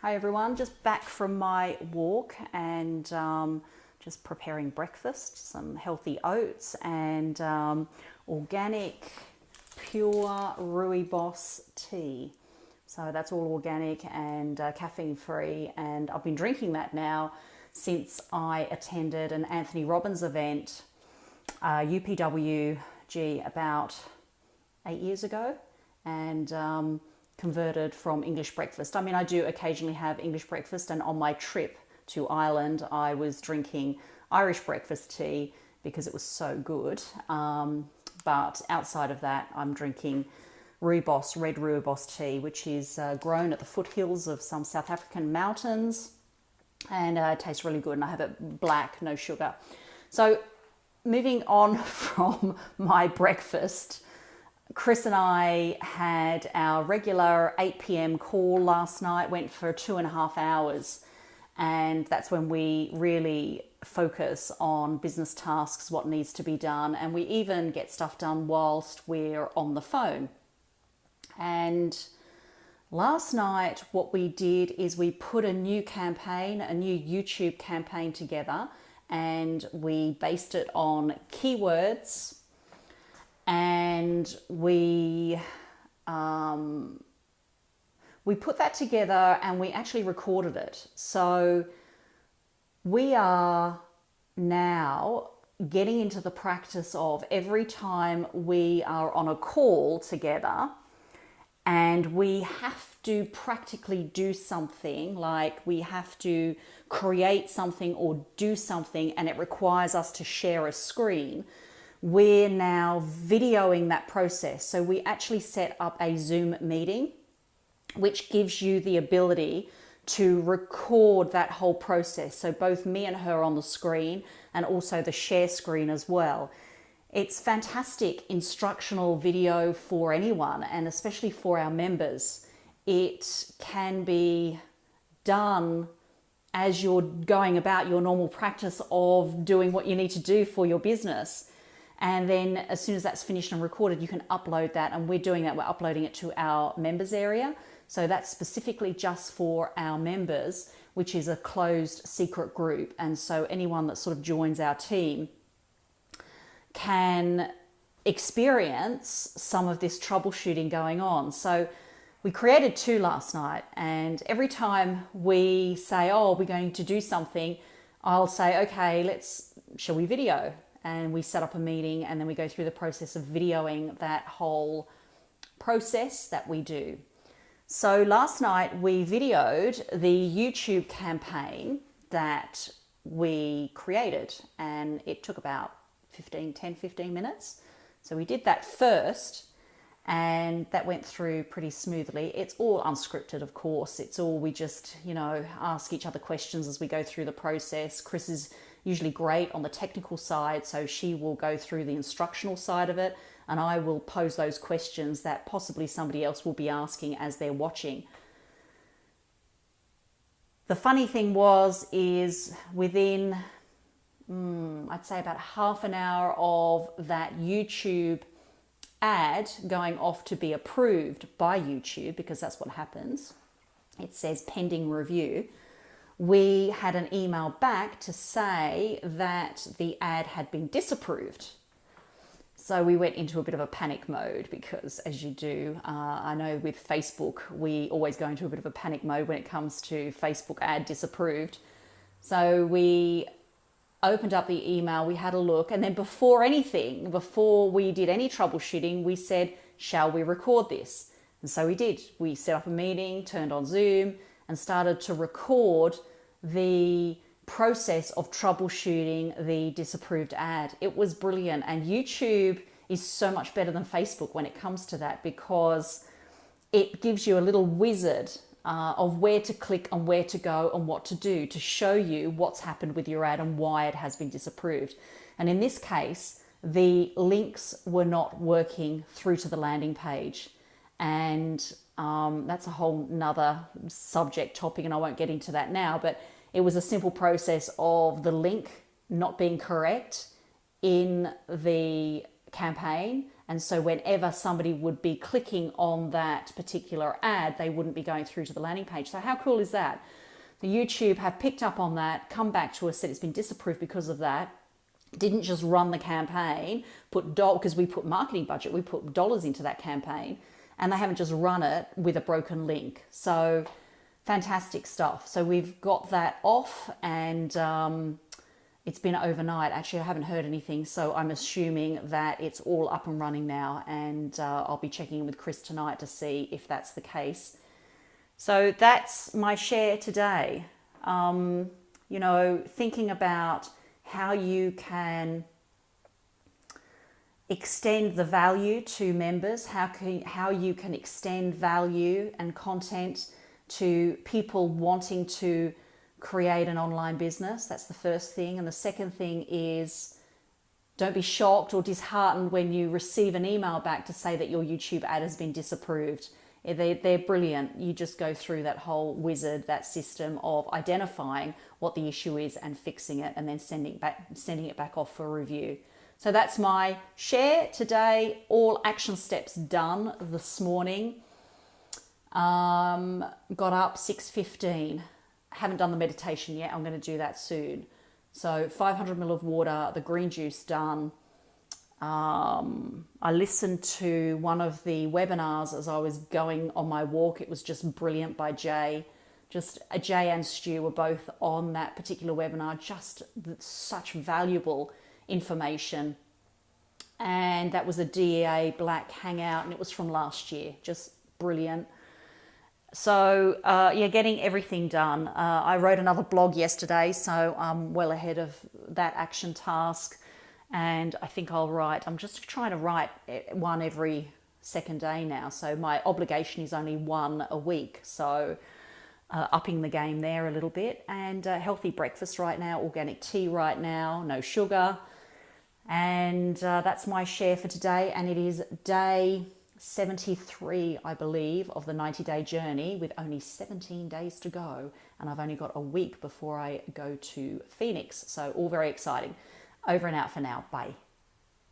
Hi everyone, just back from my walk and just preparing breakfast, some healthy oats and organic pure rooibos tea. So that's all organic and caffeine free, and I've been drinking that now since I attended an Anthony Robbins event, UPWG, about 8 years ago, and converted from English breakfast. I mean, I do occasionally have English breakfast, and on my trip to Ireland, I was drinking Irish breakfast tea because it was so good. But outside of that, I'm drinking rooibos, red rooibos tea, which is grown at the foothills of some South African mountains, and it tastes really good. And I have it black, no sugar. So moving on from my breakfast, Chris and I had our regular 8 p.m. call last night, went for 2.5 hours. And that's when we really focus on business tasks, what needs to be done. And we even get stuff done whilst we're on the phone. And last night, what we did is we put a new campaign, a new YouTube campaign together, and we based it on keywords. And we put that together and we actually recorded it. So we are now getting into the practice of every time we are on a call together and we have to practically do something, like we have to create something or do something, and it requires us to share a screen. We're now videoing that process. So we actually set up a Zoom meeting, which gives you the ability to record that whole process. So both me and her on the screen, and also the share screen as well. It's fantastic instructional video for anyone, and especially for our members. It can be done as you're going about your normal practice of doing what you need to do for your business. And then as soon as that's finished and recorded, you can upload that. And we're doing that. We're uploading it to our members area. So that's specifically just for our members, which is a closed secret group. And so anyone that sort of joins our team can experience some of this troubleshooting going on. So we created 2 last night. And every time we say, oh, we're going to do something, I'll say, okay, shall we video? And we set up a meeting, and then we go through the process of videoing that whole process that we do. So last night we videoed the YouTube campaign that we created, and it took about 10, 15 minutes. So we did that first, and that went through pretty smoothly. It's all unscripted, of course. It's all, we just, ask each other questions as we go through the process. Chris is usually great on the technical side, so she will go through the instructional side of it, and I will pose those questions that possibly somebody else will be asking as they're watching. The funny thing is within, I'd say about half an hour of that YouTube ad going off to be approved by YouTube, because that's what happens, it says pending review, we had an email back to say that the ad had been disapproved. So we went into a bit of a panic mode, because as you do, I know with Facebook, we always go into a bit of a panic mode when it comes to Facebook ad disapproved. So we opened up the email, we had a look, and then before we did any troubleshooting, we said, shall we record this? And so we did. We set up a meeting, turned on Zoom, and started to record the process of troubleshooting the disapproved ad. It was brilliant. And YouTube is so much better than Facebook when it comes to that, because it gives you a little wizard of where to click and where to go and what to do to show you what's happened with your ad and why it has been disapproved. And in this case, the links were not working through to the landing page. And that's a whole nother subject topic, and I won't get into that now, but it was a simple process of the link not being correct in the campaign, And so whenever somebody would be clicking on that particular ad, they wouldn't be going through to the landing page. So how cool is that? The YouTube have picked up on that, come back to us, said it's been disapproved because of that. Didn't just run the campaign, because we put marketing budget, we put dollars into that campaign, and they haven't just run it with a broken link. So fantastic stuff. So we've got that off, and it's been overnight. Actually, I haven't heard anything, so I'm assuming that it's all up and running now, and I'll be checking in with Chris tonight to see if that's the case. So that's my share today. Thinking about how you can extend the value to members, how you can extend value and content to people wanting to create an online business. That's the first thing. And the second thing is, don't be shocked or disheartened when you receive an email back to say that your YouTube ad has been disapproved. They're brilliant. You just go through that whole wizard, that system of identifying what the issue is and fixing it, and then sending it back off for review. So that's my share today. All action steps done this morning. Got up 6:15. Haven't done the meditation yet. I'm going to do that soon. So 500 ml of water, the green juice done. I listened to one of the webinars as I was going on my walk. It was just brilliant by Jay. Jay and Stu were both on that particular webinar. Just such valuable information. And that was a DEA Black Hangout, and it was from last year. Just brilliant. So getting everything done. I wrote another blog yesterday, so I'm well ahead of that action task. And I think I'm just trying to write one every second day now. So my obligation is only one a week. So upping the game there a little bit. And healthy breakfast right now, organic tea right now, no sugar. And that's my share for today. And it is day 73, I believe, of the 90-day journey, with only 17 days to go. And I've only got a week before I go to Phoenix. So all very exciting. Over and out for now. Bye.